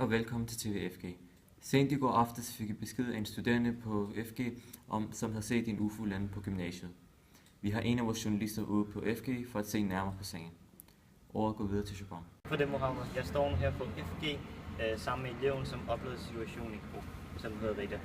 og velkommen til TVFG. Sent i går aftes fik jeg besked af en studerende på FG, som havde set en UFO lande på gymnasiet. Vi har en af vores journalister ude på FG for at se nærmere på sagen. Ordet går videre til Shubham. For det, Mohammed. Jeg står nu her på FG sammen med eleven, som oplevede situationen i går, som hedder Rita.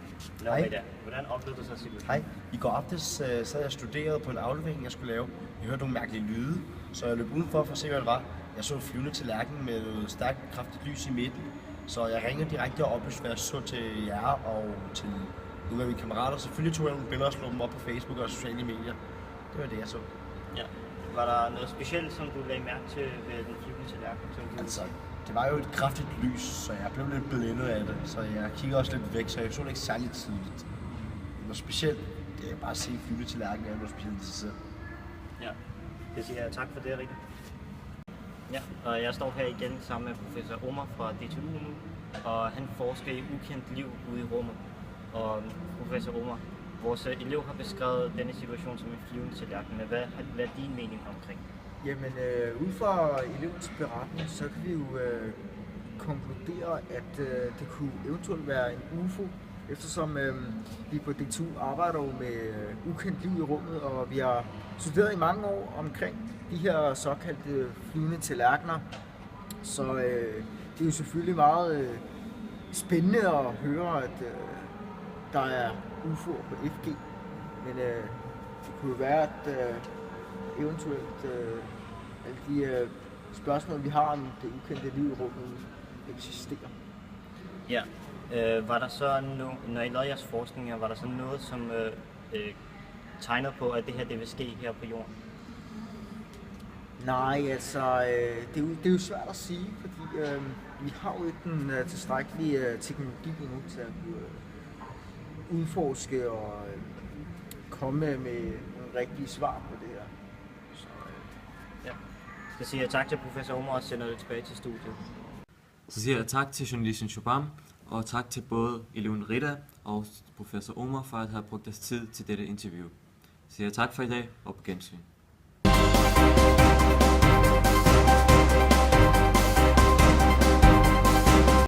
Rita, hvordan oplevede du så situationen? Hej. I går aftes sad jeg og studerede på en aflevering, jeg skulle lave. Jeg hørte nogle mærkelige lyde, så jeg løb udenfor for at se, hvad det var. Jeg så en flyvende tallerken med noget stærkt kraftigt lys i midten, så jeg ringede direkte og oplyste, hvad jeg så til jer og til nogle af mine kammerater. Selvfølgelig tog jeg nogle billeder og slog dem op på Facebook og sociale medier. Det var det, jeg så. Ja. Var der noget specielt, som du lagde mærke til ved den flyvende tallerken? Altså, det var jo et kraftigt lys, så jeg blev lidt blændet af det. Så jeg kiggede også lidt væk, så jeg så det ikke særlig tidligt. Noget specielt, det er bare at se flyvende tallerken af noget specielt i sig selv. Ja, det siger jeg tak for det, Rita. Ja, og jeg står her igen sammen med professor Omar fra DTU nu, og han forsker i ukendt liv ude i rummet. Og professor Omar, vores elev har beskrevet denne situation som en flyvende tallerken, men hvad er din mening omkring? Jamen, ud fra elevens beretning, så kan vi jo konkludere, at det kunne eventuelt være en UFO, eftersom vi på DTU arbejder jo med ukendt liv i rummet, og vi har studeret i mange år omkring de her såkaldte flyvende tallerkener. Så det er jo selvfølgelig meget spændende at høre, at der er UFO'er på FG, men det kunne jo være, at eventuelt alle de spørgsmål, vi har om det ukendte liv i rummet, eksisterer. Ja, var der så når I lavede jeres forskning, var der så noget, som tegner på, at det her det vil ske her på jorden? Nej, altså, det er jo svært at sige, fordi vi har jo ikke den tilstrækkelige teknologi endnu til at udforske og komme med nogle rigtige svar på det her. Så, ja. Så siger jeg tak til professor Omar og sender det tilbage til studiet. Så siger jeg tak til journalisten Shubham, og tak til både eleven Rita og professor Omar for at have brugt deres tid til dette interview. Så siger jeg tak for i dag, og på gensyn.